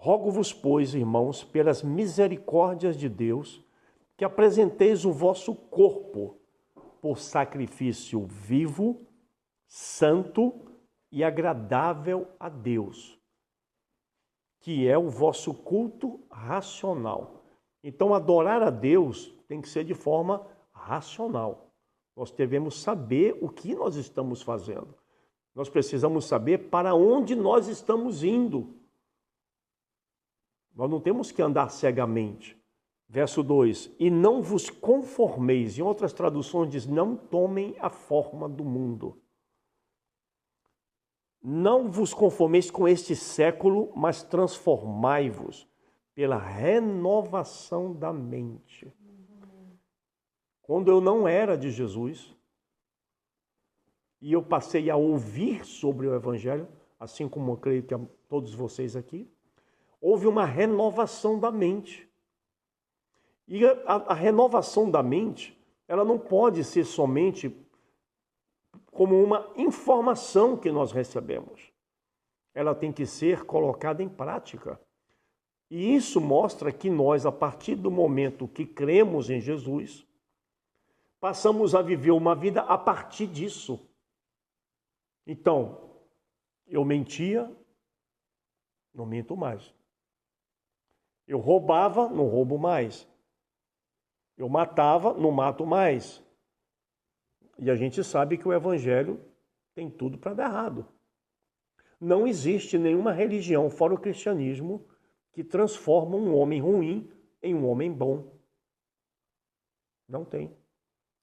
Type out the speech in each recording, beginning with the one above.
Rogo-vos, pois, irmãos, pelas misericórdias de Deus, que apresenteis o vosso corpo por sacrifício vivo, santo e agradável a Deus, que é o vosso culto racional. Então, adorar a Deus tem que ser de forma racional. Nós devemos saber o que nós estamos fazendo. Nós precisamos saber para onde nós estamos indo. Nós não temos que andar cegamente. Verso 2, e não vos conformeis, em outras traduções diz, não tomem a forma do mundo. Não vos conformeis com este século, mas transformai-vos pela renovação da mente. Quando eu não era de Jesus, e eu passei a ouvir sobre o Evangelho, assim como eu creio que todos vocês aqui, houve uma renovação da mente. E a renovação da mente, ela não pode ser somente como uma informação que nós recebemos. Ela tem que ser colocada em prática. E isso mostra que nós, a partir do momento que cremos em Jesus, passamos a viver uma vida a partir disso. Então, eu mentia, não minto mais. Eu roubava, não roubo mais. Eu matava, não mato mais. E a gente sabe que o Evangelho tem tudo para dar errado. Não existe nenhuma religião, fora o cristianismo, que transforma um homem ruim em um homem bom. Não tem.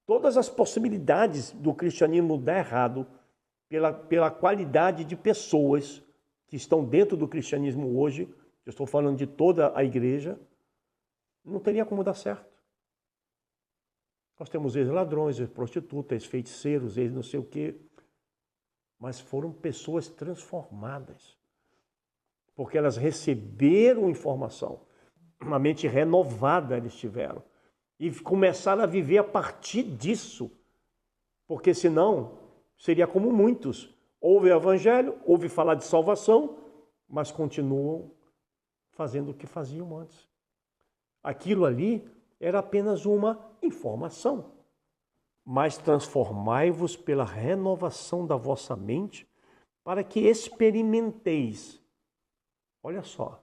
Todas as possibilidades do cristianismo dar errado, pela qualidade de pessoas que estão dentro do cristianismo hoje, eu estou falando de toda a igreja, não teria como dar certo. Nós temos ex-ladrões, ex-prostitutas, ex-feiticeiros, ex-não sei o quê. Mas foram pessoas transformadas. Porque elas receberam informação. Uma mente renovada eles tiveram. E começaram a viver a partir disso. Porque senão, seria como muitos. Ouve o Evangelho, ouve falar de salvação, mas continuam fazendo o que faziam antes. Aquilo ali era apenas uma informação. Mas transformai-vos pela renovação da vossa mente, para que experimenteis, olha só,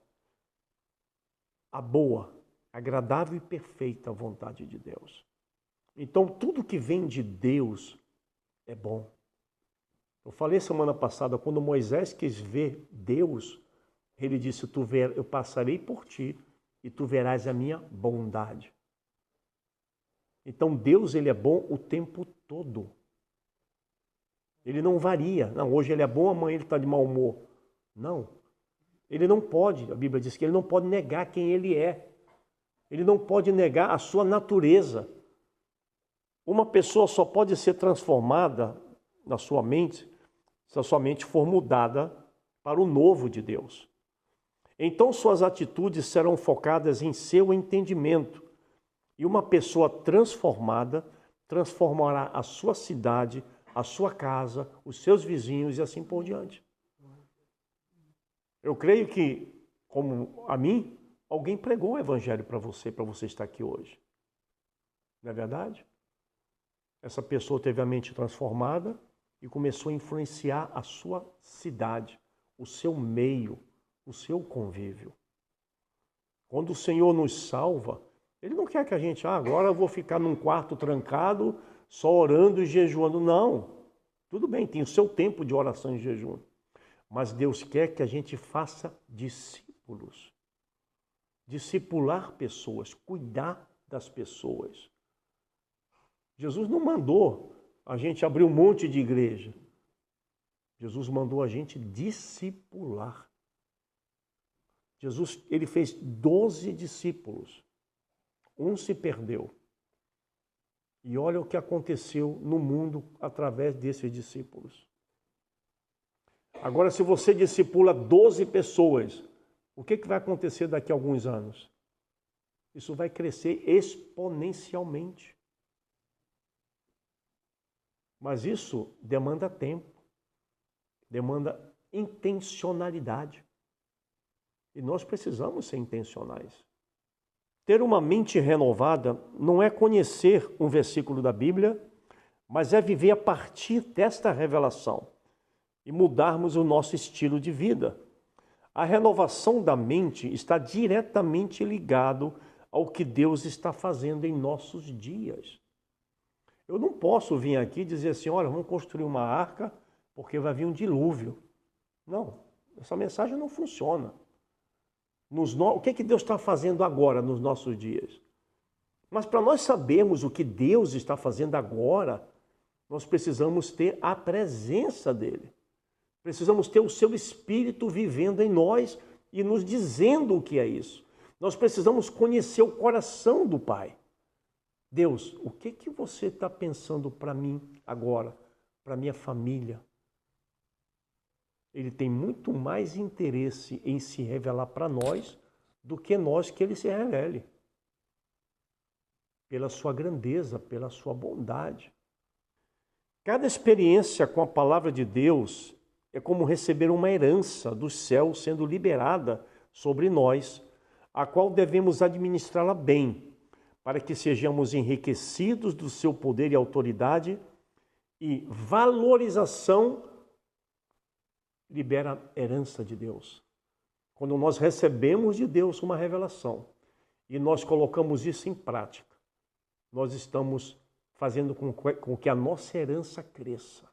a boa, agradável e perfeita vontade de Deus. Então, tudo que vem de Deus é bom. Eu falei semana passada, quando Moisés quis ver Deus, ele disse, eu passarei por ti e tu verás a minha bondade. Então Deus, ele é bom o tempo todo. Ele não varia. Não, hoje ele é bom, amanhã ele está de mau humor. Não. Ele não pode, a Bíblia diz que ele não pode negar quem ele é. Ele não pode negar a sua natureza. Uma pessoa só pode ser transformada na sua mente se a sua mente for mudada para o novo de Deus. Então suas atitudes serão focadas em seu entendimento. E uma pessoa transformada transformará a sua cidade, a sua casa, os seus vizinhos e assim por diante. Eu creio que, como a mim, alguém pregou o Evangelho para você estar aqui hoje. Não é verdade? Essa pessoa teve a mente transformada e começou a influenciar a sua cidade, o seu meio, o seu convívio. Quando o Senhor nos salva, Ele não quer que a gente, agora eu vou ficar num quarto trancado, só orando e jejuando. Não. Tudo bem, tem o seu tempo de oração e jejum. Mas Deus quer que a gente faça discípulos. Discipular pessoas, cuidar das pessoas. Jesus não mandou a gente abrir um monte de igreja. Jesus mandou a gente discipular. Jesus, ele fez 12 discípulos. Um se perdeu. E olha o que aconteceu no mundo através desses discípulos. Agora, se você discipula 12 pessoas, o que vai acontecer daqui a alguns anos? Isso vai crescer exponencialmente. Mas isso demanda tempo, demanda intencionalidade. E nós precisamos ser intencionais. Ter uma mente renovada não é conhecer um versículo da Bíblia, mas é viver a partir desta revelação e mudarmos o nosso estilo de vida. A renovação da mente está diretamente ligado ao que Deus está fazendo em nossos dias. Eu não posso vir aqui e dizer assim, olha, vamos construir uma arca porque vai vir um dilúvio. Não, essa mensagem não funciona. O que Deus está fazendo agora nos nossos dias? Mas para nós sabermos o que Deus está fazendo agora, nós precisamos ter a presença dele. Precisamos ter o seu Espírito vivendo em nós e nos dizendo o que é isso. Nós precisamos conhecer o coração do Pai. Deus, o que você está pensando para mim agora, para minha família? Ele tem muito mais interesse em se revelar para nós do que nós que ele se revele. Pela sua grandeza, pela sua bondade. Cada experiência com a palavra de Deus é como receber uma herança do céu sendo liberada sobre nós, a qual devemos administrá-la bem, para que sejamos enriquecidos do seu poder e autoridade e valorização libera a herança de Deus. Quando nós recebemos de Deus uma revelação e nós colocamos isso em prática, nós estamos fazendo com que a nossa herança cresça.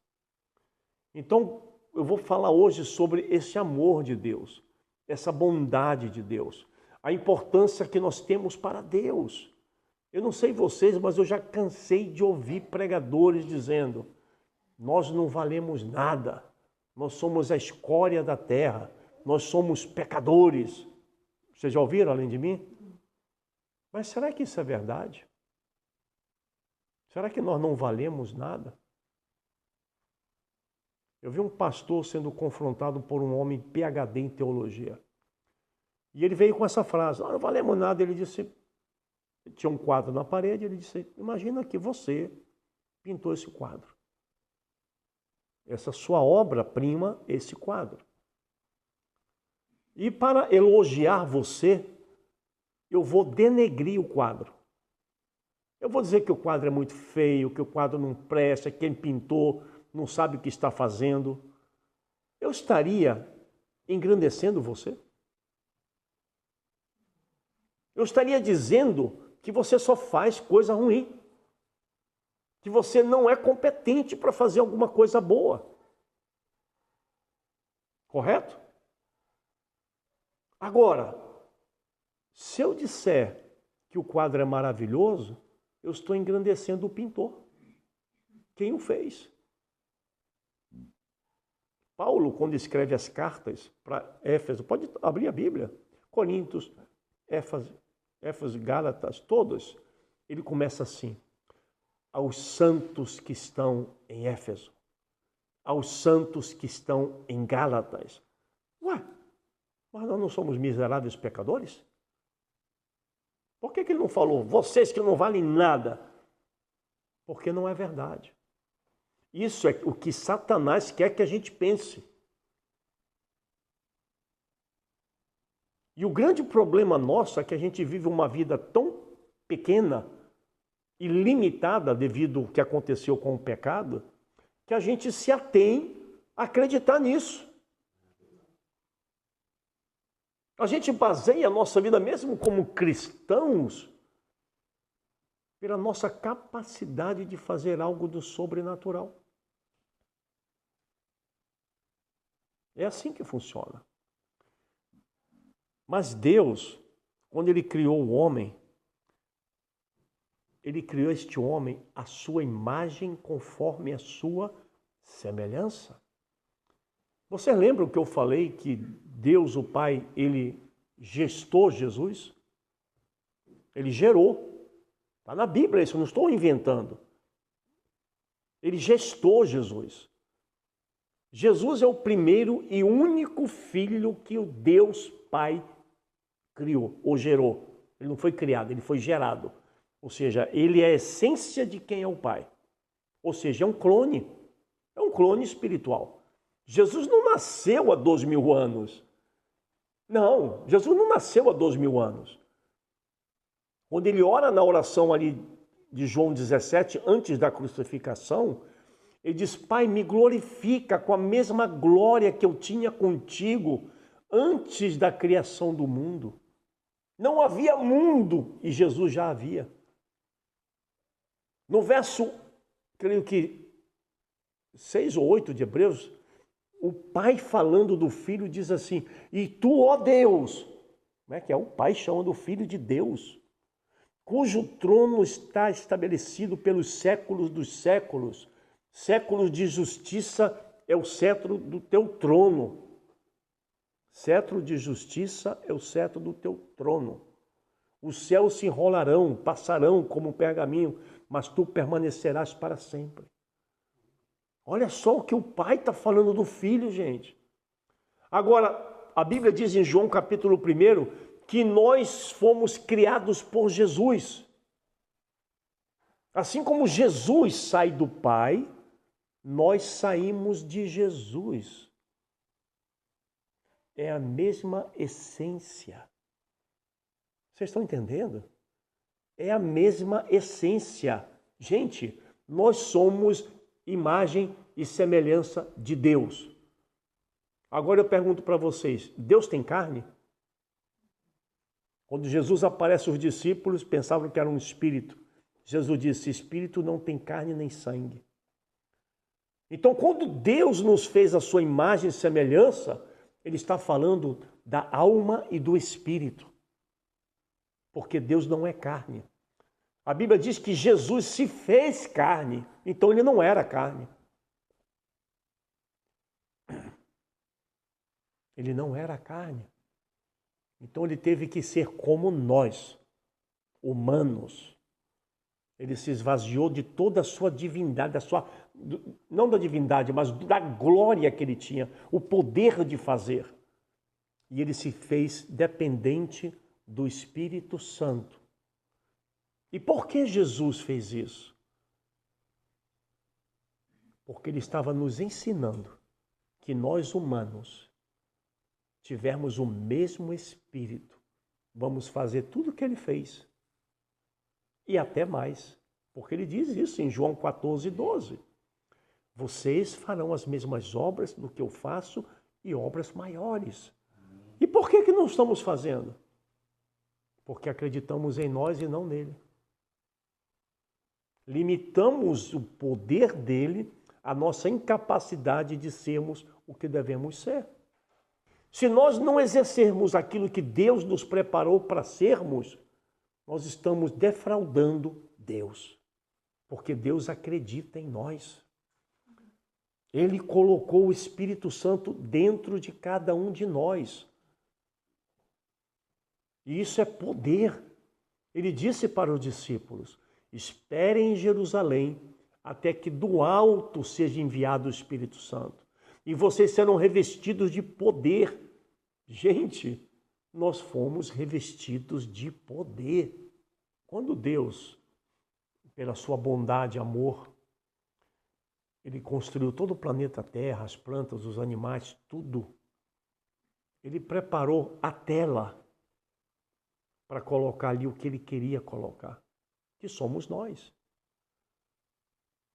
Então, eu vou falar hoje sobre esse amor de Deus, essa bondade de Deus, a importância que nós temos para Deus. Eu não sei vocês, mas eu já cansei de ouvir pregadores dizendo, nós não valemos nada. Nós somos a escória da terra. Nós somos pecadores. Vocês já ouviram além de mim? Mas será que isso é verdade? Será que nós não valemos nada? Eu vi um pastor sendo confrontado por um homem PhD em teologia. E ele veio com essa frase, não valemos nada. Ele disse, tinha um quadro na parede, ele disse, imagina que você pintou esse quadro. Essa sua obra-prima, esse quadro. E para elogiar você, eu vou denegrir o quadro. Eu vou dizer que o quadro é muito feio, que o quadro não presta, que quem pintou não sabe o que está fazendo. Eu estaria engrandecendo você? Eu estaria dizendo que você só faz coisa ruim. Que você não é competente para fazer alguma coisa boa. Correto? Agora, se eu disser que o quadro é maravilhoso, eu estou engrandecendo o pintor. Quem o fez? Paulo, quando escreve as cartas para Éfeso, pode abrir a Bíblia, Coríntios, Éfeso, Gálatas, todos, ele começa assim, aos santos que estão em Éfeso, aos santos que estão em Gálatas. Ué, mas nós não somos miseráveis pecadores? Por que ele não falou, vocês que não valem nada? Porque não é verdade. Isso é o que Satanás quer que a gente pense. E o grande problema nosso é que a gente vive uma vida tão pequena e limitada devido ao que aconteceu com o pecado, que a gente se atém a acreditar nisso. A gente baseia a nossa vida, mesmo como cristãos, pela nossa capacidade de fazer algo do sobrenatural. É assim que funciona. Mas Deus, quando Ele criou o homem, Ele criou este homem à sua imagem, conforme a sua semelhança. Você lembra o que eu falei, que Deus, o Pai, Ele gestou Jesus? Ele gerou. Está na Bíblia isso, eu não estou inventando. Ele gestou Jesus. Jesus é o primeiro e único filho que o Deus Pai criou, ou gerou. Ele não foi criado, ele foi gerado. Ou seja, ele é a essência de quem é o Pai. Ou seja, é um clone espiritual. Jesus não nasceu há 2000 anos. Não, Jesus não nasceu há 2000 anos. Quando ele ora na oração ali de João 17, antes da crucificação, ele diz: Pai, me glorifica com a mesma glória que eu tinha contigo antes da criação do mundo. Não havia mundo e Jesus já havia. No verso, creio que 6 ou 8 de Hebreus, o pai falando do filho diz assim: e tu, ó Deus, como é que é? O pai chamando o filho de Deus, cujo trono está estabelecido pelos séculos dos séculos. Séculos de justiça é o cetro do teu trono. Cetro de justiça é o cetro do teu trono. Os céus se enrolarão, passarão como um pergaminho, mas tu permanecerás para sempre. Olha só o que o pai está falando do filho, gente. Agora, a Bíblia diz em João capítulo 1 que nós fomos criados por Jesus. Assim como Jesus sai do Pai, nós saímos de Jesus. É a mesma essência. Vocês estão entendendo? É a mesma essência. Gente, nós somos imagem e semelhança de Deus. Agora eu pergunto para vocês, Deus tem carne? Quando Jesus aparece aos discípulos, pensavam que era um espírito. Jesus disse: espírito não tem carne nem sangue. Então, quando Deus nos fez a sua imagem e semelhança, Ele está falando da alma e do espírito. Porque Deus não é carne. A Bíblia diz que Jesus se fez carne, então Ele não era carne. Ele não era carne. Então Ele teve que ser como nós, humanos. Ele se esvaziou de toda a sua divindade, não da divindade, mas da glória que Ele tinha, o poder de fazer. E Ele se fez dependente do Espírito Santo. E por que Jesus fez isso? Porque Ele estava nos ensinando que nós humanos tivermos o mesmo Espírito, vamos fazer tudo o que Ele fez. E até mais, porque Ele diz isso em João 14:12. Vocês farão as mesmas obras do que eu faço e obras maiores. E por que não estamos fazendo? Porque acreditamos em nós e não nele. Limitamos o poder dele à nossa incapacidade de sermos o que devemos ser. Se nós não exercermos aquilo que Deus nos preparou para sermos, nós estamos defraudando Deus. Porque Deus acredita em nós. Ele colocou o Espírito Santo dentro de cada um de nós. E isso é poder. Ele disse para os discípulos: esperem em Jerusalém até que do alto seja enviado o Espírito Santo. E vocês serão revestidos de poder. Gente, nós fomos revestidos de poder. Quando Deus, pela sua bondade e amor, Ele construiu todo o planeta Terra, as plantas, os animais, tudo. Ele preparou a tela para colocar ali o que Ele queria colocar. Que somos nós.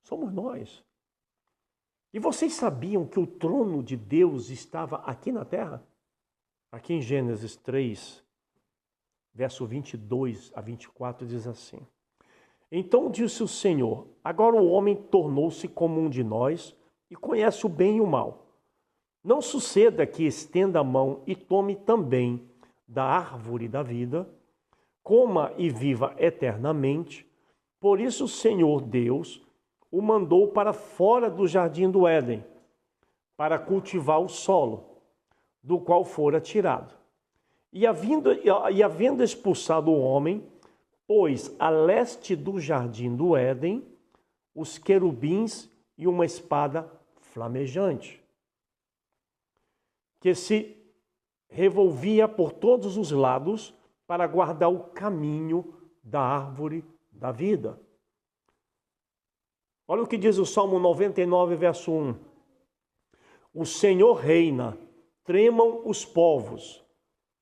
Somos nós. E vocês sabiam que o trono de Deus estava aqui na terra? Aqui em Gênesis 3, verso 22 a 24, diz assim: então disse o Senhor: agora o homem tornou-se como um de nós e conhece o bem e o mal. Não suceda que estenda a mão e tome também da árvore da vida, coma e viva eternamente. Por isso o Senhor Deus o mandou para fora do jardim do Éden, para cultivar o solo, do qual fora tirado. E havendo expulsado o homem, pôs a leste do jardim do Éden os querubins e uma espada flamejante, que se revolvia por todos os lados para guardar o caminho da árvore da vida. Olha o que diz o Salmo 99, verso 1. O Senhor reina, tremam os povos.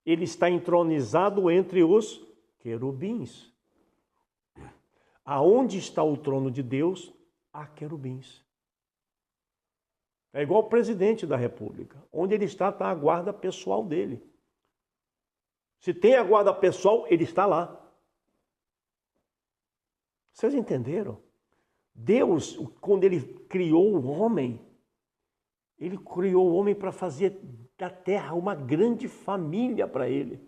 ele está entronizado entre os querubins. Aonde está o trono de Deus, há querubins. É igual o presidente da República. Onde ele está a guarda pessoal dele. Se tem a guarda pessoal, ele está lá. Vocês entenderam? Deus, quando ele criou o homem, ele criou o homem para fazer da terra uma grande família para ele.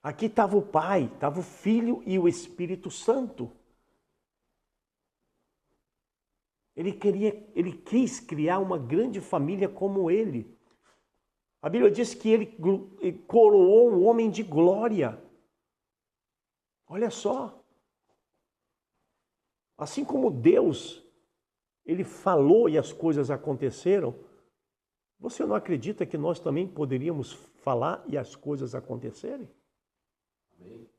Aqui estava o Pai, estava o Filho e o Espírito Santo. Ele quis criar uma grande família como ele. A Bíblia diz que ele coroou um homem de glória. Olha só. Assim como Deus, ele falou e as coisas aconteceram, você não acredita que nós também poderíamos falar e as coisas acontecerem? Amém.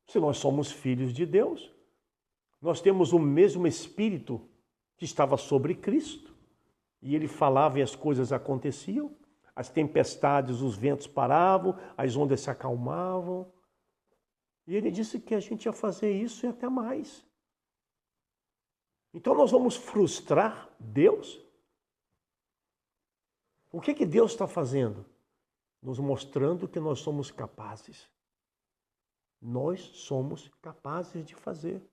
Se nós somos filhos de Deus, nós temos o mesmo Espírito que estava sobre Cristo. E ele falava e as coisas aconteciam. As tempestades, os ventos paravam, as ondas se acalmavam. E ele disse que a gente ia fazer isso e até mais. Então nós vamos frustrar Deus? O que Deus está fazendo? Nos mostrando que nós somos capazes. Nós somos capazes de fazer.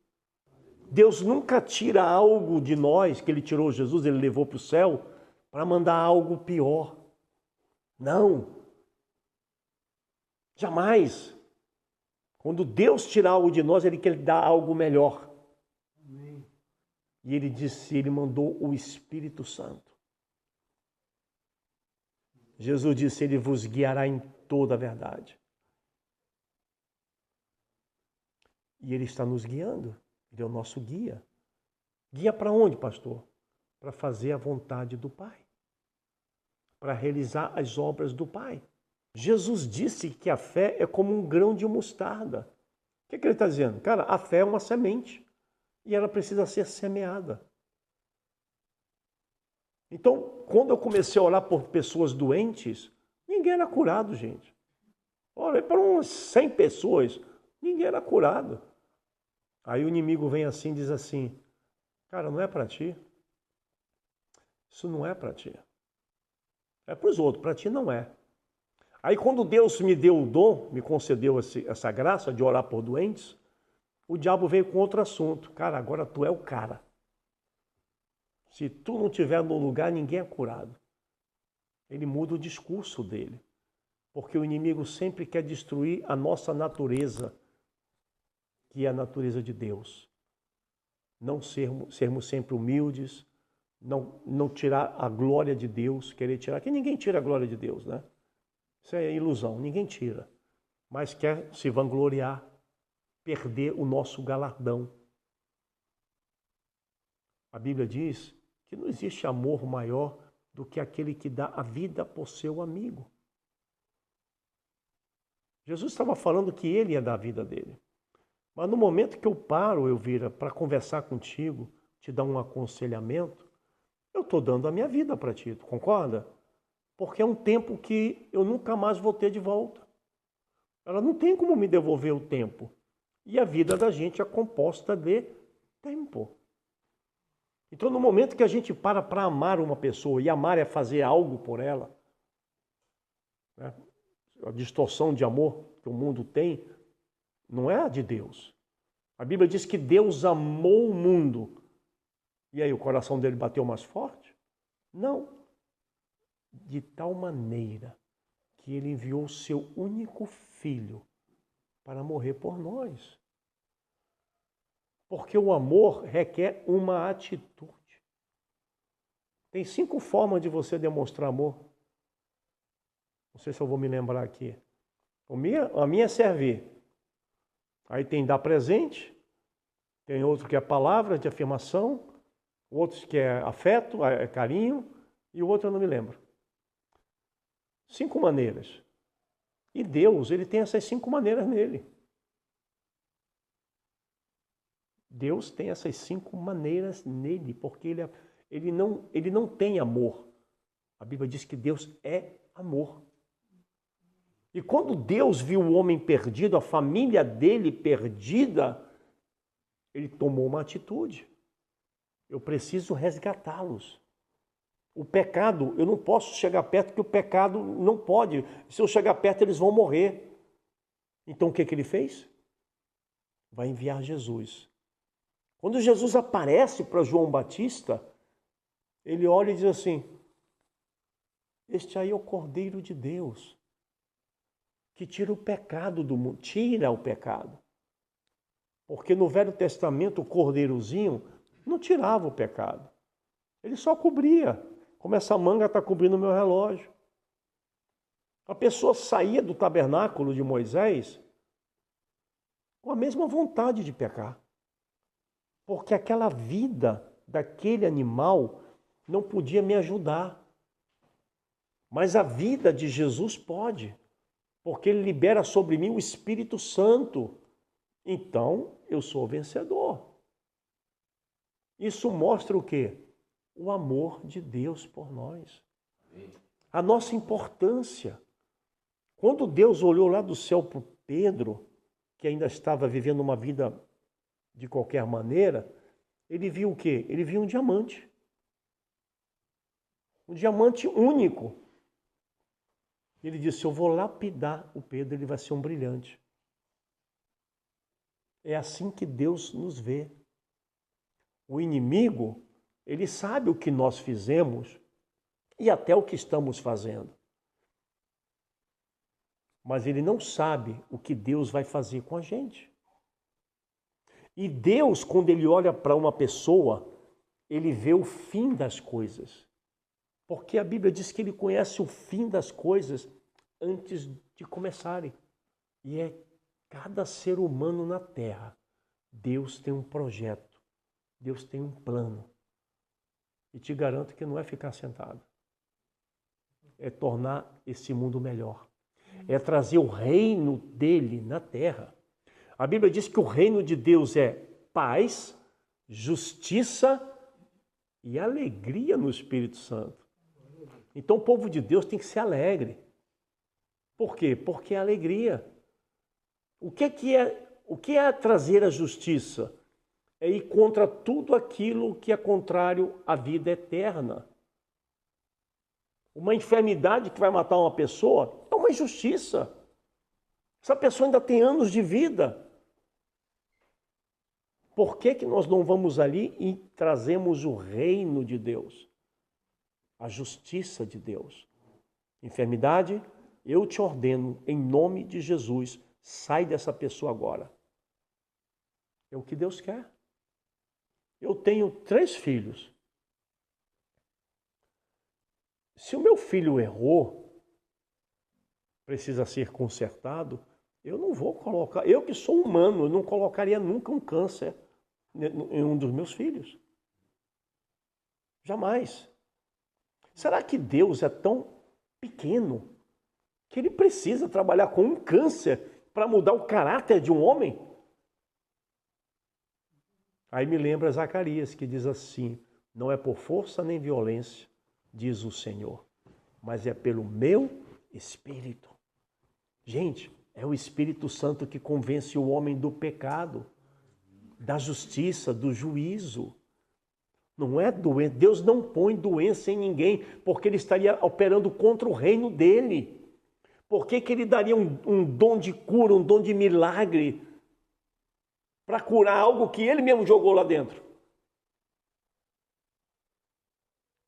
Deus nunca tira algo de nós, que ele tirou Jesus, ele levou para o céu, para mandar algo pior. Não. Jamais. Quando Deus tira algo de nós, ele quer dar algo melhor. Amém. E ele disse, ele mandou o Espírito Santo. Jesus disse, ele vos guiará em toda a verdade. E ele está nos guiando. Ele é o nosso guia. Guia para onde, pastor? Para fazer a vontade do Pai. Para realizar as obras do Pai. Jesus disse que a fé é como um grão de mostarda. O que ele está dizendo? Cara, a fé é uma semente. E ela precisa ser semeada. Então, quando eu comecei a orar por pessoas doentes, ninguém era curado, gente. Olha, para umas 100 pessoas, ninguém era curado. Aí o inimigo vem assim e diz assim, cara, não é para ti. Isso não é para ti. É para os outros, para ti não é. Aí quando Deus me deu o dom, me concedeu essa graça de orar por doentes, o diabo veio com outro assunto. Cara, agora tu é o cara. Se tu não estiver no lugar, ninguém é curado. Ele muda o discurso dele. Porque o inimigo sempre quer destruir a nossa natureza, que é a natureza de Deus. Não sermos sempre humildes, não tirar a glória de Deus, querer tirar, que ninguém tira a glória de Deus, né? Isso é ilusão, ninguém tira. Mas quer se vangloriar, perder o nosso galardão. A Bíblia diz que não existe amor maior do que aquele que dá a vida por seu amigo. Jesus estava falando que ele ia dar a vida dele. Mas no momento que eu paro, Elvira, para conversar contigo, te dar um aconselhamento, eu estou dando a minha vida para ti, tu concorda? Porque é um tempo que eu nunca mais vou ter de volta. Ela não tem como me devolver o tempo. E a vida da gente é composta de tempo. Então, no momento que a gente para amar uma pessoa, e amar é fazer algo por ela, né? A distorção de amor que o mundo tem, não é a de Deus. A Bíblia diz que Deus amou o mundo. E aí o coração dele bateu mais forte? Não. De tal maneira que ele enviou o seu único filho para morrer por nós. Porque o amor requer uma atitude. Tem 5 formas de você demonstrar amor. Não sei se eu vou me lembrar aqui. A minha é servir. Aí tem dar presente, tem outro que é palavra de afirmação, outros que é afeto, é carinho, e o outro eu não me lembro. 5 maneiras. E Deus, ele tem essas 5 maneiras nele. Deus tem essas 5 maneiras nele, porque ele não tem amor. A Bíblia diz que Deus é amor. E quando Deus viu o homem perdido, a família dele perdida, ele tomou uma atitude. Eu preciso resgatá-los. O pecado, eu não posso chegar perto, porque o pecado não pode. Se eu chegar perto, eles vão morrer. Então o que ele fez? Vai enviar Jesus. Quando Jesus aparece para João Batista, ele olha e diz assim: este aí é o Cordeiro de Deus, que tira o pecado do mundo, tira o pecado. Porque no Velho Testamento o cordeirozinho não tirava o pecado, ele só cobria, como essa manga está cobrindo o meu relógio. A pessoa saía do tabernáculo de Moisés com a mesma vontade de pecar, porque aquela vida daquele animal não podia me ajudar. Mas a vida de Jesus pode, porque ele libera sobre mim o Espírito Santo. Então, eu sou vencedor. Isso mostra o quê? O amor de Deus por nós. A nossa importância. Quando Deus olhou lá do céu para Pedro, que ainda estava vivendo uma vida de qualquer maneira, ele viu o quê? Ele viu um diamante. Um diamante único. Ele disse: eu vou lapidar o Pedro, ele vai ser um brilhante. É assim que Deus nos vê. O inimigo, ele sabe o que nós fizemos e até o que estamos fazendo. Mas ele não sabe o que Deus vai fazer com a gente. E Deus, quando ele olha para uma pessoa, ele vê o fim das coisas. Porque a Bíblia diz que ele conhece o fim das coisas antes de começarem. E é cada ser humano na Terra. Deus tem um projeto. Deus tem um plano. E te garanto que não é ficar sentado. É tornar esse mundo melhor. É trazer o reino dele na Terra. A Bíblia diz que o reino de Deus é paz, justiça e alegria no Espírito Santo. Então o povo de Deus tem que ser alegre. Por quê? Porque é alegria. O que é trazer a justiça? É ir contra tudo aquilo que é contrário à vida eterna. Uma enfermidade que vai matar uma pessoa é uma injustiça. Essa pessoa ainda tem anos de vida. Por que nós não vamos ali e trazemos o reino de Deus? A justiça de Deus. Enfermidade, eu te ordeno, em nome de Jesus, sai dessa pessoa agora. É o que Deus quer. Eu tenho 3 filhos. Se o meu filho errou, precisa ser consertado, eu não vou colocar, eu que sou humano, eu não colocaria nunca um câncer em um dos meus filhos. Jamais. Será que Deus é tão pequeno que ele precisa trabalhar com um câncer para mudar o caráter de um homem? Aí me lembra Zacarias, que diz assim: não é por força nem violência, diz o Senhor, mas é pelo meu Espírito. Gente, é o Espírito Santo que convence o homem do pecado, da justiça, do juízo. Não é doença. Deus não põe doença em ninguém, porque ele estaria operando contra o reino dele. Por que ele daria um dom de cura, um dom de milagre, para curar algo que ele mesmo jogou lá dentro?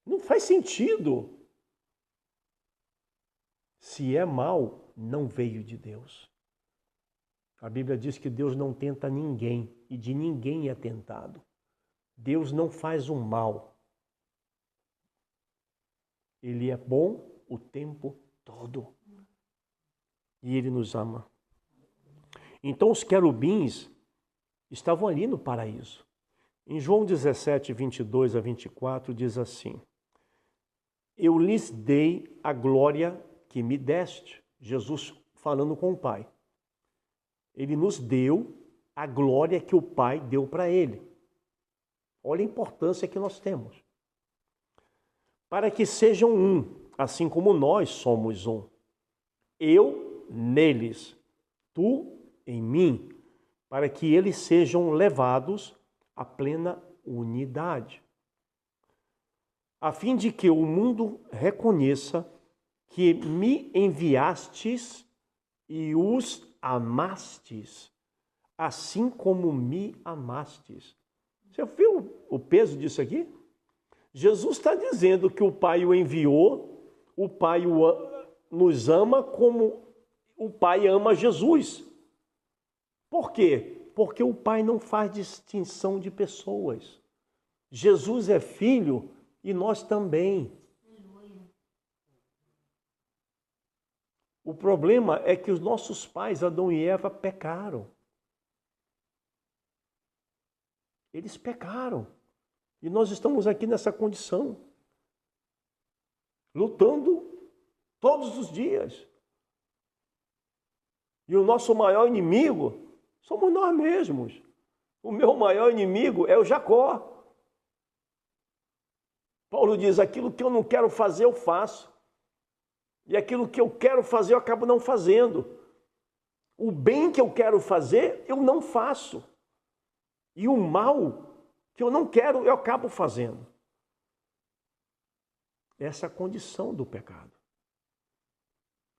Não faz sentido. Se é mal, não veio de Deus. A Bíblia diz que Deus não tenta ninguém e de ninguém é tentado. Deus não faz o mal. Ele é bom o tempo todo. E ele nos ama. Então os querubins estavam ali no paraíso. Em João 17, 22 a 24, diz assim: eu lhes dei a glória que me deste. Jesus falando com o Pai. Ele nos deu a glória que o Pai deu para ele. Olha a importância que nós temos. Para que sejam um, assim como nós somos um. Eu neles, tu em mim, para que eles sejam levados à plena unidade, a fim de que o mundo reconheça que me enviastes e os amastes, assim como me amastes. Você viu o peso disso aqui? Jesus está dizendo que o Pai o enviou, o Pai nos ama como o Pai ama Jesus. Por quê? Porque o Pai não faz distinção de pessoas. Jesus é filho e nós também. O problema é que os nossos pais, Adão e Eva, pecaram. Eles pecaram. E nós estamos aqui nessa condição, lutando todos os dias. E o nosso maior inimigo somos nós mesmos. O meu maior inimigo é o Jacó. Paulo diz, aquilo que eu não quero fazer, eu faço. E aquilo que eu quero fazer, eu acabo não fazendo. O bem que eu quero fazer, eu não faço. E o mal que eu não quero, eu acabo fazendo. Essa é a condição do pecado.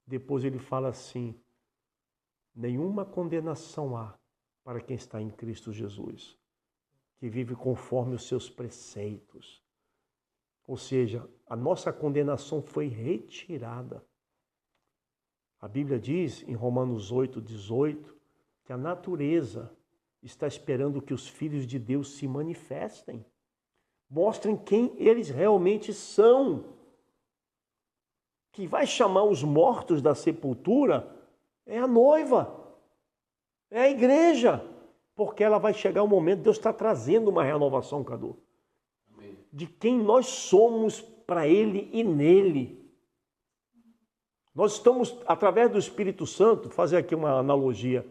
Depois ele fala assim, nenhuma condenação há para quem está em Cristo Jesus, que vive conforme os seus preceitos. Ou seja, a nossa condenação foi retirada. A Bíblia diz, em Romanos 8:18, que a natureza está esperando que os filhos de Deus se manifestem, mostrem quem eles realmente são. Que vai chamar os mortos da sepultura é a noiva, é a igreja, porque ela vai chegar o momento, Deus está trazendo uma renovação, Cadu, de quem nós somos para Ele e nele. Nós estamos, através do Espírito Santo, fazer aqui uma analogia,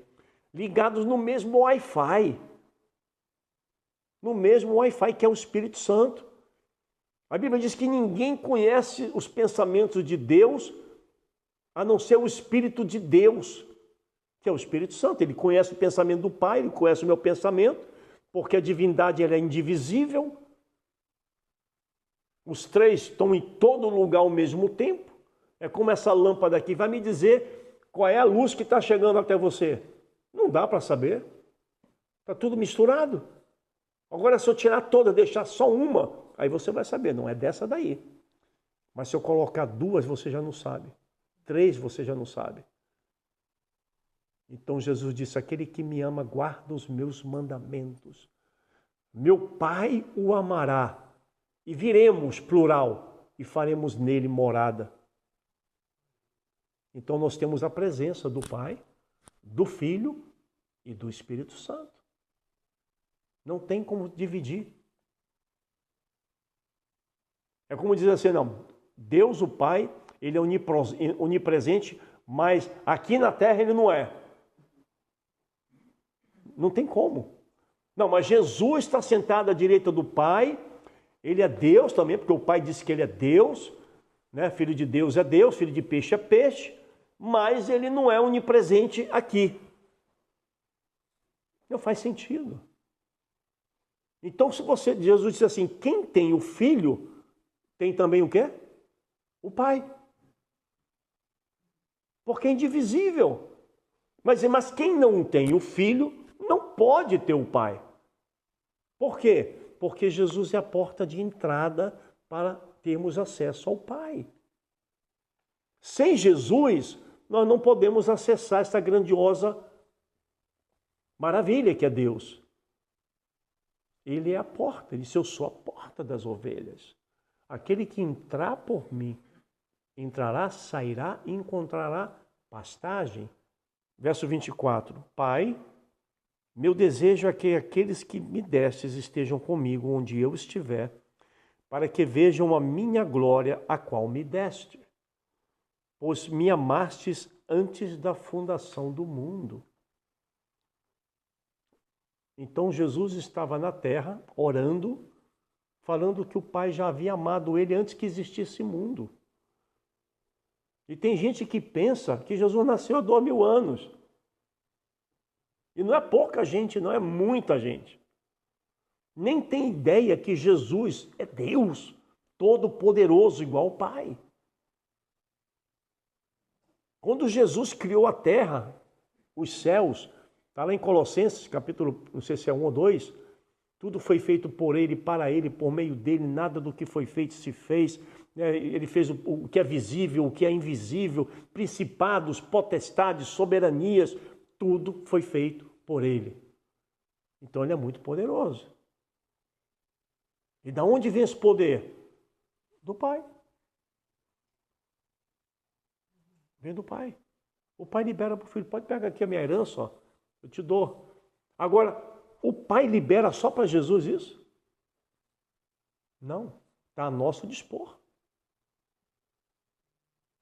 ligados no mesmo Wi-Fi. No mesmo Wi-Fi que é o Espírito Santo. A Bíblia diz que ninguém conhece os pensamentos de Deus, a não ser o Espírito de Deus, que é o Espírito Santo. Ele conhece o pensamento do Pai, ele conhece o meu pensamento, porque a divindade ela é indivisível. Os três estão em todo lugar ao mesmo tempo. É como essa lâmpada aqui, vai me dizer qual é a luz que está chegando até você. Não dá para saber. Está tudo misturado. Agora, se eu tirar toda, deixar só uma, aí você vai saber, não é dessa daí. Mas se eu colocar duas, você já não sabe. Três, você já não sabe. Então Jesus disse, aquele que me ama guarda os meus mandamentos. Meu Pai o amará. E viremos, plural, e faremos nele morada. Então nós temos a presença do Pai, do Filho e do Espírito Santo. Não tem como dividir. É como dizer assim, não, Deus o Pai, ele é onipresente, mas aqui na terra ele não é. Não tem como. Não, mas Jesus está sentado à direita do Pai, ele é Deus também, porque o Pai disse que ele é Deus, né? Filho de Deus é Deus, filho de peixe é peixe, mas ele não é onipresente aqui. Não faz sentido. Então, se Jesus disse assim, quem tem o Filho, tem também o quê? O Pai. Porque é indivisível. Mas quem não tem o Filho, não pode ter o Pai. Por quê? Porque Jesus é a porta de entrada para termos acesso ao Pai. Sem Jesus, nós não podemos acessar essa grandiosa maravilha que é Deus. Ele é a porta, ele disse, eu sou a porta das ovelhas. Aquele que entrar por mim, entrará, sairá e encontrará pastagem. Verso 24, Pai, meu desejo é que aqueles que me destes estejam comigo onde eu estiver, para que vejam a minha glória, a qual me deste. Pois me amastes antes da fundação do mundo. Então Jesus estava na terra, orando, falando que o Pai já havia amado ele antes que existisse mundo. E tem gente que pensa que Jesus nasceu há 2000 anos. E não é pouca gente, não é muita gente. Nem tem ideia que Jesus é Deus, todo-poderoso, igual o Pai. Quando Jesus criou a terra, os céus, está lá em Colossenses, capítulo, não sei se é 1 ou 2, tudo foi feito por Ele, para Ele, por meio dEle, nada do que foi feito se fez. Ele fez o que é visível, o que é invisível, principados, potestades, soberanias, tudo foi feito por Ele. Então Ele é muito poderoso. E da onde vem esse poder? Do Pai. Vem do Pai. O Pai libera para o Filho. Pode pegar aqui a minha herança, ó. Eu te dou. Agora, o Pai libera só para Jesus isso? Não. Está a nosso dispor.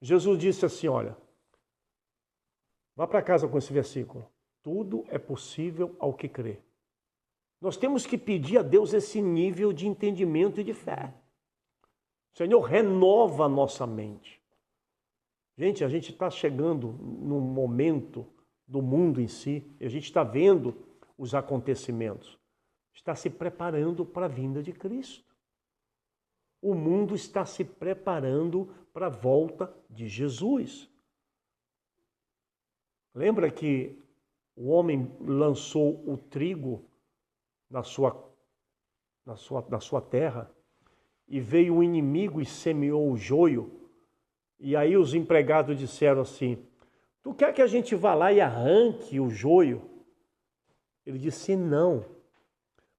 Jesus disse assim, olha, vá para casa com esse versículo. Tudo é possível ao que crê. Nós temos que pedir a Deus esse nível de entendimento e de fé. Senhor, renova a nossa mente. Gente, a gente está chegando num momento do mundo em si, e a gente está vendo os acontecimentos. Está se preparando para a vinda de Cristo. O mundo está se preparando para a volta de Jesus. Lembra que o homem lançou o trigo na sua terra e veio um inimigo e semeou o joio? E aí os empregados disseram assim, tu quer que a gente vá lá e arranque o joio? Ele disse, não,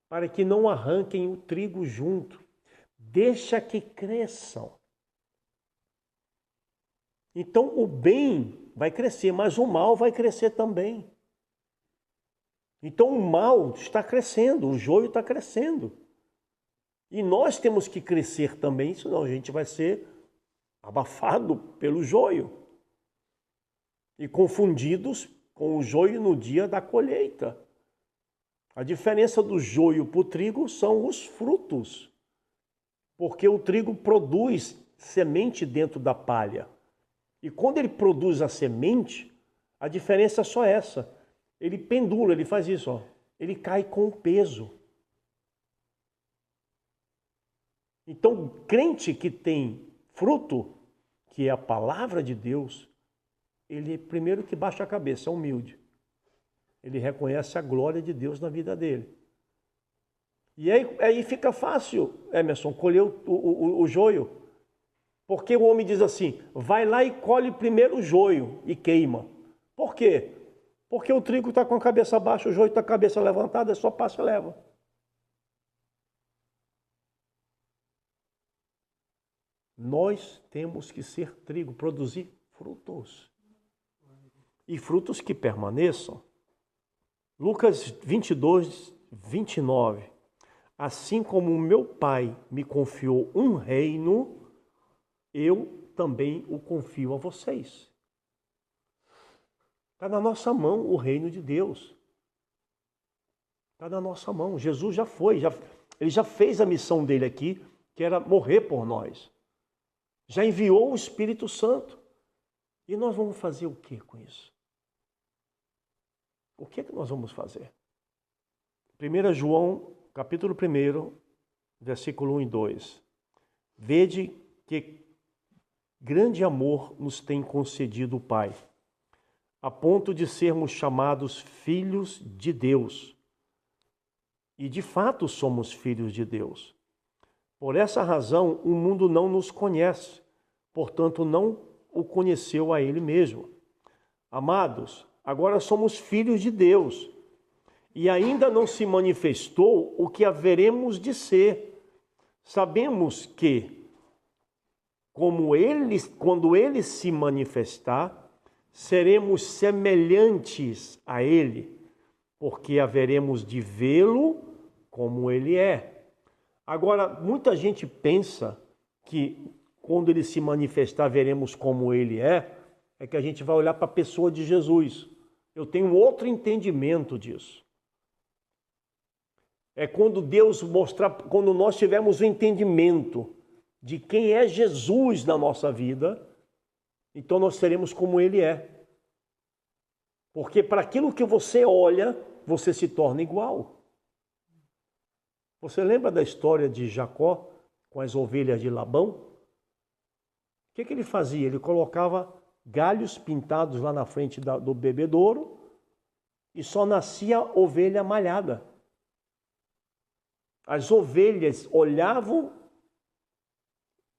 para que não arranquem o trigo junto, deixa que cresçam. Então o bem vai crescer, mas o mal vai crescer também. Então o mal está crescendo, o joio está crescendo. E nós temos que crescer também, senão a gente vai ser abafado pelo joio e confundidos com o joio no dia da colheita. A diferença do joio para o trigo são os frutos, porque o trigo produz semente dentro da palha. E quando ele produz a semente, a diferença é só essa. Ele pendula, ele faz isso, ó. Ele cai com o peso. Então, o crente que tem fruto, que é a palavra de Deus, ele primeiro que baixa a cabeça, é humilde. Ele reconhece a glória de Deus na vida dele. E aí fica fácil, Emerson, colher o joio. Porque o homem diz assim, vai lá e colhe primeiro o joio e queima. Por quê? Porque o trigo está com a cabeça baixa, o joio está com a cabeça levantada, é só passa e leva. Nós temos que ser trigo, produzir frutos. E frutos que permaneçam. Lucas 22, 29. Assim como o meu Pai me confiou um reino, eu também o confio a vocês. Está na nossa mão o reino de Deus. Está na nossa mão. Jesus já foi, ele já fez a missão dele aqui, que era morrer por nós. Já enviou o Espírito Santo. E nós vamos fazer o que com isso? O que nós vamos fazer? 1 João, capítulo 1, versículo 1 e 2. Vede que grande amor nos tem concedido o Pai, a ponto de sermos chamados filhos de Deus. E de fato somos filhos de Deus. Por essa razão, o mundo não nos conhece, portanto não o conheceu a Ele mesmo. Amados, agora somos filhos de Deus, e ainda não se manifestou o que haveremos de ser. Sabemos que, quando Ele se manifestar, seremos semelhantes a Ele, porque haveremos de vê-lo como Ele é. Agora, muita gente pensa que quando Ele se manifestar, veremos como Ele é que a gente vai olhar para a pessoa de Jesus. Eu tenho outro entendimento disso. É quando Deus mostrar, quando nós tivermos o entendimento de quem é Jesus na nossa vida, então nós seremos como ele é. Porque para aquilo que você olha, você se torna igual. Você lembra da história de Jacó com as ovelhas de Labão? O que ele fazia? Ele colocava galhos pintados lá na frente do bebedouro e só nascia ovelha malhada. As ovelhas olhavam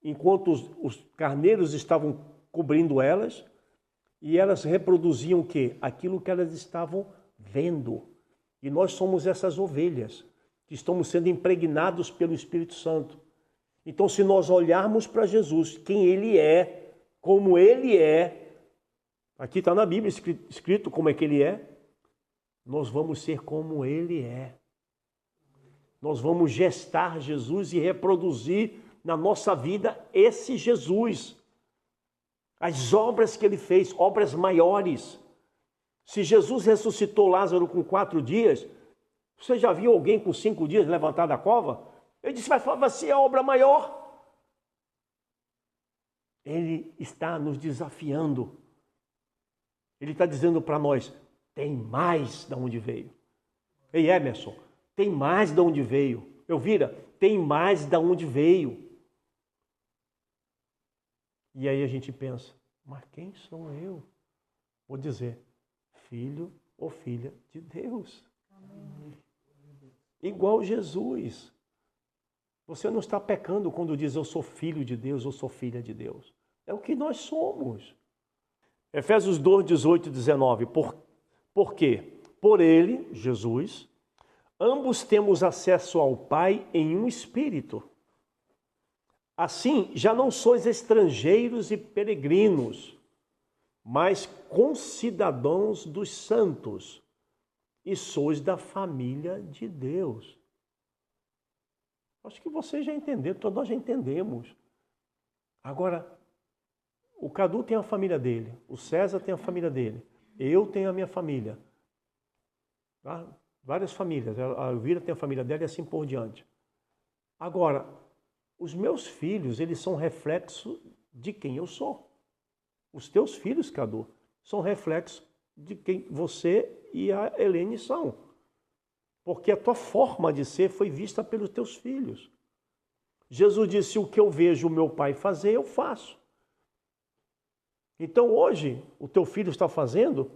enquanto os carneiros estavam cobrindo elas e elas reproduziam o quê? Aquilo que elas estavam vendo. E nós somos essas ovelhas que estamos sendo impregnados pelo Espírito Santo. Então, se nós olharmos para Jesus, quem ele é, como ele é, aqui está na Bíblia escrito como é que ele é, nós vamos ser como ele é. Nós vamos gestar Jesus e reproduzir na nossa vida esse Jesus. As obras que ele fez, obras maiores. Se Jesus ressuscitou Lázaro com 4 dias, você já viu alguém com 5 dias levantar da cova? Ele disse, vai ser a obra maior. Ele está nos desafiando. Ele está dizendo para nós, tem mais de onde veio. Ei, Emerson, tem mais de onde veio. Elvira, tem mais de onde veio. E aí a gente pensa, mas quem sou eu? Vou dizer, filho ou filha de Deus. Amém. Igual Jesus. Você não está pecando quando diz eu sou filho de Deus, eu sou filha de Deus. É o que nós somos. Efésios 2, 18 e 19. Por quê? Por ele, Jesus, ambos temos acesso ao Pai em um espírito. Assim, já não sois estrangeiros e peregrinos, mas concidadãos dos santos, e sois da família de Deus. Acho que vocês já entenderam, todos nós já entendemos. Agora, o Cadu tem a família dele, o César tem a família dele, eu tenho a minha família. Tá? Várias famílias, a Elvira tem a família dela e assim por diante. Agora, os meus filhos, eles são reflexo de quem eu sou. Os teus filhos, Cadu, são reflexo de quem você e a Helene são. Porque a tua forma de ser foi vista pelos teus filhos. Jesus disse, o que eu vejo o meu pai fazer, eu faço. Então hoje, o teu filho está fazendo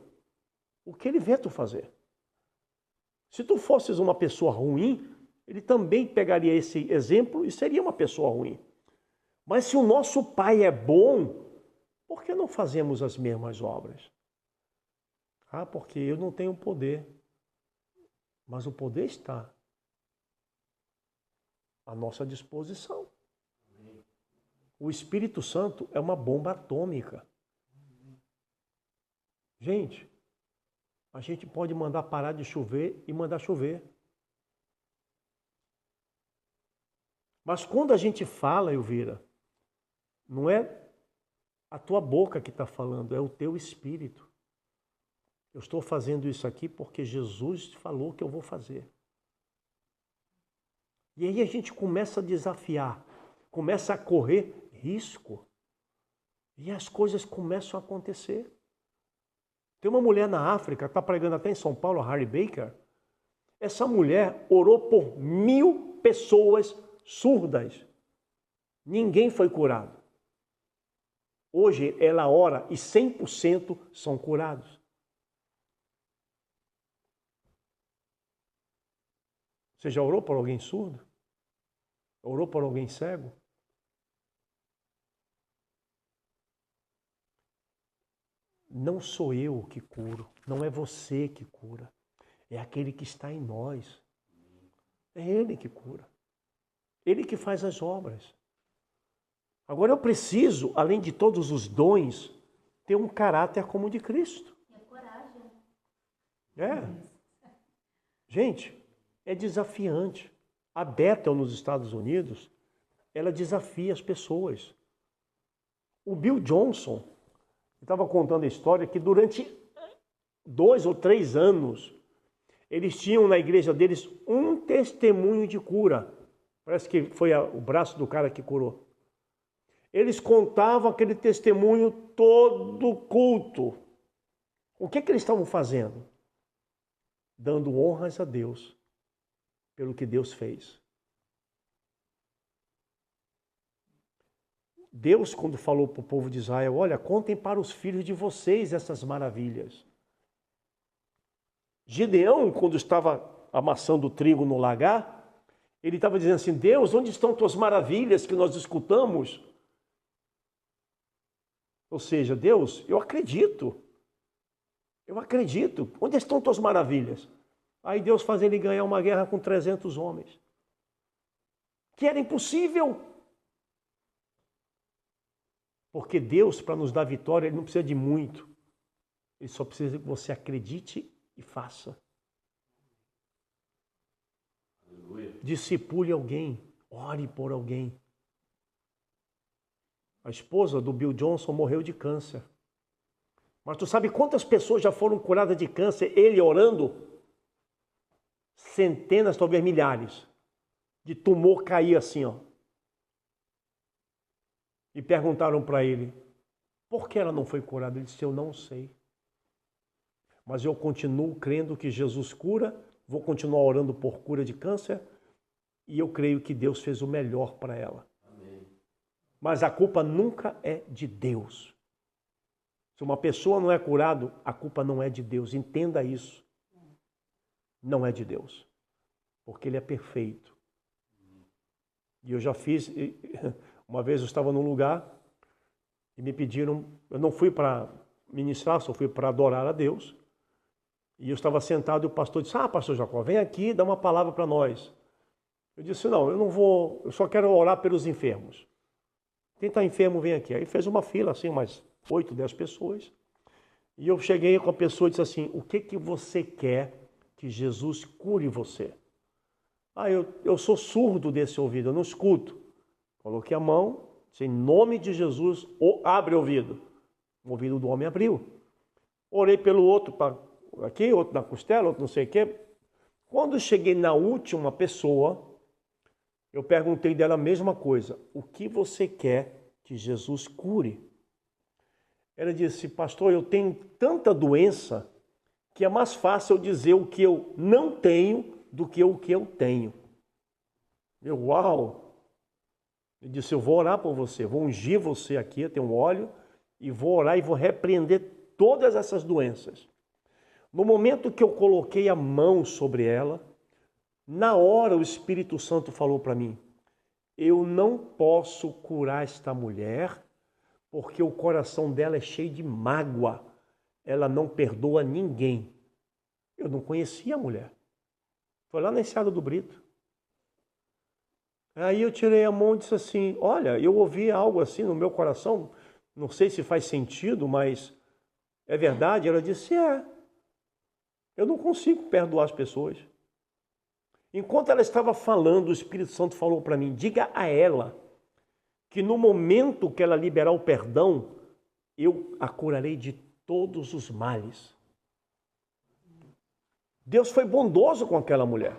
o que ele vê tu fazer. Se tu fosses uma pessoa ruim, ele também pegaria esse exemplo e seria uma pessoa ruim. Mas se o nosso pai é bom, por que não fazemos as mesmas obras? Ah, porque eu não tenho poder. Mas o poder está à nossa disposição. O Espírito Santo é uma bomba atômica. Gente, a gente pode mandar parar de chover e mandar chover. Mas quando a gente fala, Elvira, não é a tua boca que está falando, é o teu espírito. Eu estou fazendo isso aqui porque Jesus falou que eu vou fazer. E aí a gente começa a desafiar, começa a correr risco. E as coisas começam a acontecer. Tem uma mulher na África, está pregando até em São Paulo, a Harry Baker. Essa mulher orou por 1000 pessoas surdas. Ninguém foi curado. Hoje ela ora e 100% são curados. Você já orou por alguém surdo? Orou por alguém cego? Não sou eu que curo, não é você que cura. É aquele que está em nós. É Ele que cura. Ele que faz as obras. Agora eu preciso, além de todos os dons, ter um caráter como o de Cristo. É coragem. É. Gente, é desafiante. A Bethel nos Estados Unidos, ela desafia as pessoas. O Bill Johnson estava contando a história que durante 2 ou 3 anos, eles tinham na igreja deles um testemunho de cura. Parece que foi o braço do cara que curou. Eles contavam aquele testemunho todo culto. O que eles estavam fazendo? Dando honras a Deus pelo que Deus fez. Deus, quando falou para o povo de Israel, olha, contem para os filhos de vocês essas maravilhas. Gideão, quando estava amassando o trigo no lagar, ele estava dizendo assim, Deus, onde estão tuas maravilhas que nós escutamos? Ou seja, Deus, eu acredito, onde estão tuas maravilhas? Aí Deus faz ele ganhar uma guerra com 300 homens, que era impossível. Porque Deus, para nos dar vitória, Ele não precisa de muito. Ele só precisa que você acredite e faça. Aleluia. Discipule alguém, ore por alguém. A esposa do Bill Johnson morreu de câncer. Mas tu sabe quantas pessoas já foram curadas de câncer, ele orando? Centenas, talvez milhares. De tumor cair assim, ó. E perguntaram para ele, por que ela não foi curada? Ele disse, eu não sei. Mas eu continuo crendo que Jesus cura, vou continuar orando por cura de câncer, e eu creio que Deus fez o melhor para ela. Amém. Mas a culpa nunca é de Deus. Se uma pessoa não é curada, a culpa não é de Deus. Entenda isso. Não é de Deus. Porque Ele é perfeito. E eu já fiz... Uma vez eu estava num lugar e me pediram, eu não fui para ministrar, só fui para adorar a Deus. E eu estava sentado e o pastor disse, pastor Jacó, vem aqui, dá uma palavra para nós. Eu disse, não, eu não vou, eu só quero orar pelos enfermos. Quem está enfermo, vem aqui. Aí fez uma fila, assim, umas 8, 10 pessoas. E eu cheguei com a pessoa e disse assim, o que você quer que Jesus cure você? Eu sou surdo desse ouvido, eu não escuto. Coloquei a mão, disse, em nome de Jesus, abre o ouvido. O ouvido do homem abriu. Orei pelo outro, aqui, outro na costela, outro não sei o quê. Quando cheguei na última pessoa, eu perguntei dela a mesma coisa. O que você quer que Jesus cure? Ela disse, pastor, eu tenho tanta doença que é mais fácil eu dizer o que eu não tenho do que o que eu tenho. Uau! Ele disse, eu vou orar por você, vou ungir você aqui, eu tenho um óleo, e vou orar e vou repreender todas essas doenças. No momento que eu coloquei a mão sobre ela, na hora o Espírito Santo falou para mim, eu não posso curar esta mulher, porque o coração dela é cheio de mágoa, ela não perdoa ninguém. Eu não conhecia a mulher. Foi lá na Enseada do Brito. Aí eu tirei a mão e disse assim, olha, eu ouvi algo assim no meu coração, não sei se faz sentido, mas é verdade? Ela disse, eu não consigo perdoar as pessoas. Enquanto ela estava falando, o Espírito Santo falou para mim, diga a ela que no momento que ela liberar o perdão, eu a curarei de todos os males. Deus foi bondoso com aquela mulher.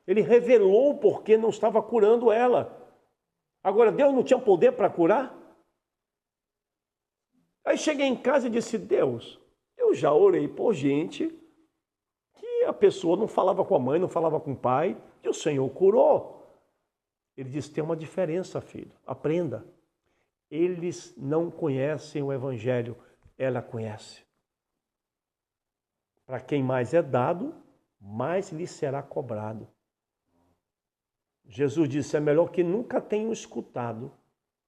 Ele revelou porque não estava curando ela. Agora, Deus não tinha poder para curar? Aí cheguei em casa e disse, Deus, eu já orei por gente que a pessoa não falava com a mãe, não falava com o pai, e o Senhor curou. Ele disse, tem uma diferença, filho, aprenda. Eles não conhecem o Evangelho, ela conhece. Para quem mais é dado, mais lhe será cobrado. Jesus disse, é melhor que nunca tenham escutado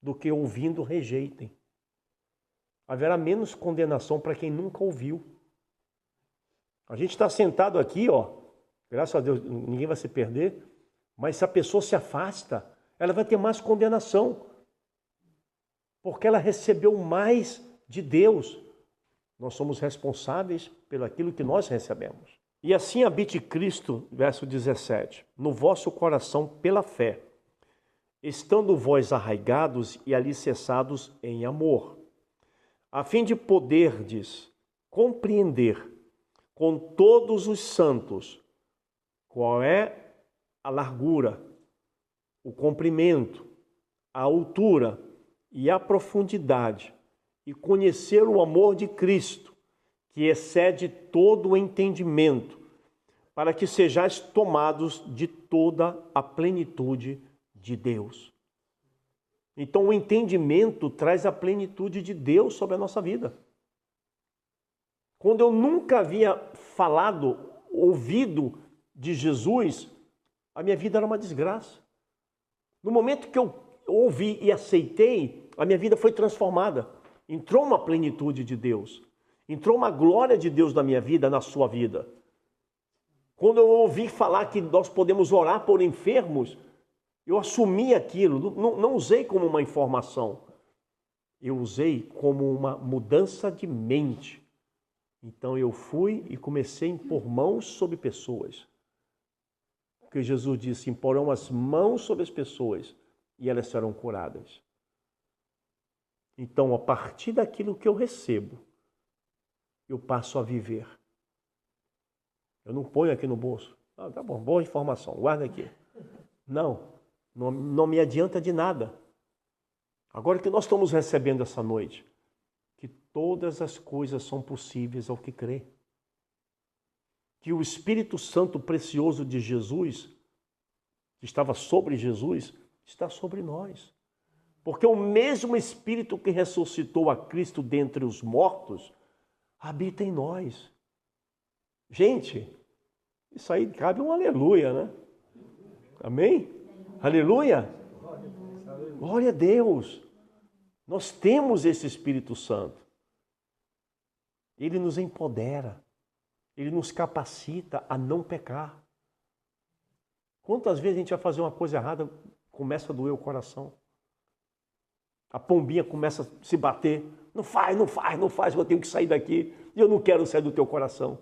do que ouvindo rejeitem. Haverá menos condenação para quem nunca ouviu. A gente está sentado aqui, graças a Deus, ninguém vai se perder, mas se a pessoa se afasta, ela vai ter mais condenação, porque ela recebeu mais de Deus. Nós somos responsáveis pelo aquilo que nós recebemos. E assim habite Cristo, verso 17, no vosso coração pela fé, estando vós arraigados e alicerçados em amor, a fim de poderdes compreender com todos os santos qual é a largura, o comprimento, a altura e a profundidade e conhecer o amor de Cristo, que excede todo o entendimento, para que sejais tomados de toda a plenitude de Deus. Então, o entendimento traz a plenitude de Deus sobre a nossa vida. Quando eu nunca havia falado, ouvido de Jesus, a minha vida era uma desgraça. No momento que eu ouvi e aceitei, a minha vida foi transformada. Entrou uma plenitude de Deus. Entrou uma glória de Deus na minha vida, na sua vida. Quando eu ouvi falar que nós podemos orar por enfermos, eu assumi aquilo, não usei como uma informação. Eu usei como uma mudança de mente. Então eu fui e comecei a impor mãos sobre pessoas. Porque Jesus disse, imporão as mãos sobre as pessoas e elas serão curadas. Então, a partir daquilo que eu recebo, eu passo a viver. Eu não ponho aqui no bolso. Ah, tá bom, boa informação, guarda aqui. Não me adianta de nada. Agora que nós estamos recebendo essa noite, que todas as coisas são possíveis ao que crê. Que o Espírito Santo precioso de Jesus, que estava sobre Jesus, está sobre nós. Porque o mesmo Espírito que ressuscitou a Cristo dentre os mortos, habita em nós. Gente, isso aí cabe um aleluia, né? Amém? Aleluia? Glória a Deus. Nós temos esse Espírito Santo. Ele nos empodera. Ele nos capacita a não pecar. Quantas vezes a gente vai fazer uma coisa errada, começa a doer o coração. A pombinha começa a se bater. Não faz, eu tenho que sair daqui. E eu não quero sair do teu coração.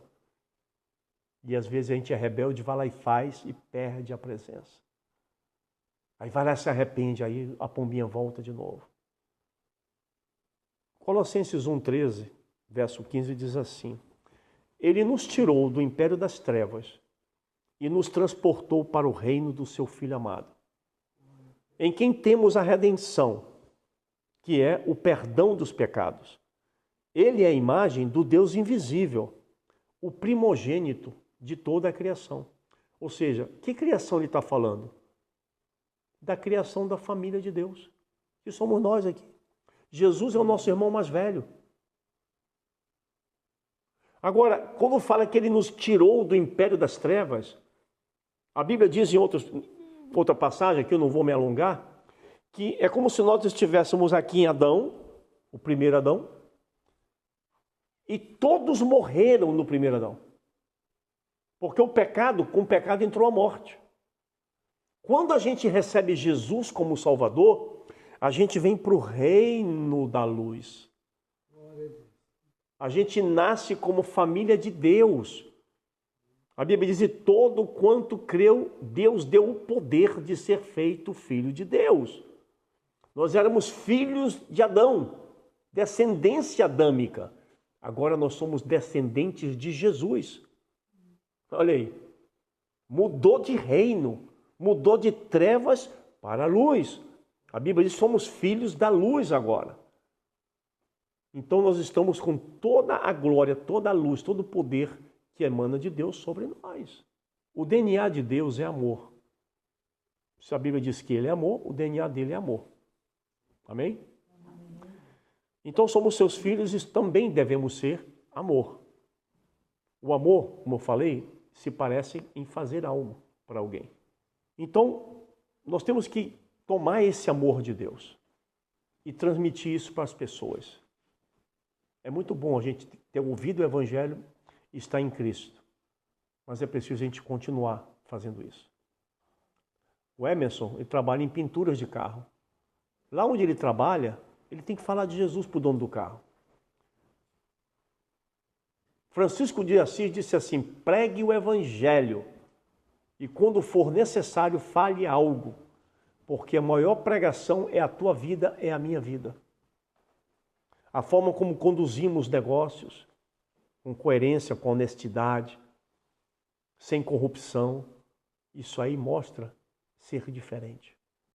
E às vezes a gente é rebelde, vai lá e faz e perde a presença. Aí vai lá e se arrepende, aí a pombinha volta de novo. Colossenses 1,13, verso 15 diz assim: Ele nos tirou do império das trevas e nos transportou para o reino do seu Filho amado, em quem temos a redenção, que é o perdão dos pecados. Ele é a imagem do Deus invisível, o primogênito de toda a criação. Ou seja, que criação ele está falando? Da criação da família de Deus, que somos nós aqui. Jesus é o nosso irmão mais velho. Agora, quando fala que ele nos tirou do império das trevas, a Bíblia diz em outra passagem, que eu não vou me alongar, que é como se nós estivéssemos aqui em Adão, o primeiro Adão, e todos morreram no primeiro Adão. Porque com o pecado entrou a morte. Quando a gente recebe Jesus como Salvador, a gente vem para o reino da luz. A gente nasce como família de Deus. A Bíblia diz, todo quanto creu, Deus deu o poder de ser feito filho de Deus. Nós éramos filhos de Adão, descendência adâmica. Agora nós somos descendentes de Jesus. Olha aí, mudou de reino, mudou de trevas para a luz. A Bíblia diz que somos filhos da luz agora. Então nós estamos com toda a glória, toda a luz, todo o poder que emana de Deus sobre nós. O DNA de Deus é amor. Se a Bíblia diz que ele é amor, o DNA dele é amor. Amém? Então somos seus filhos e também devemos ser amor. O amor, como eu falei, se parece em fazer algo para alguém. Então, nós temos que tomar esse amor de Deus e transmitir isso para as pessoas. É muito bom a gente ter ouvido o Evangelho e estar em Cristo, mas é preciso a gente continuar fazendo isso. O Emerson, ele trabalha em pinturas de carro. Lá onde ele trabalha, ele tem que falar de Jesus para o dono do carro. Francisco de Assis disse assim, pregue o Evangelho e quando for necessário fale algo, porque a maior pregação é a tua vida, é a minha vida. A forma como conduzimos negócios, com coerência, com honestidade, sem corrupção, isso aí mostra ser diferente.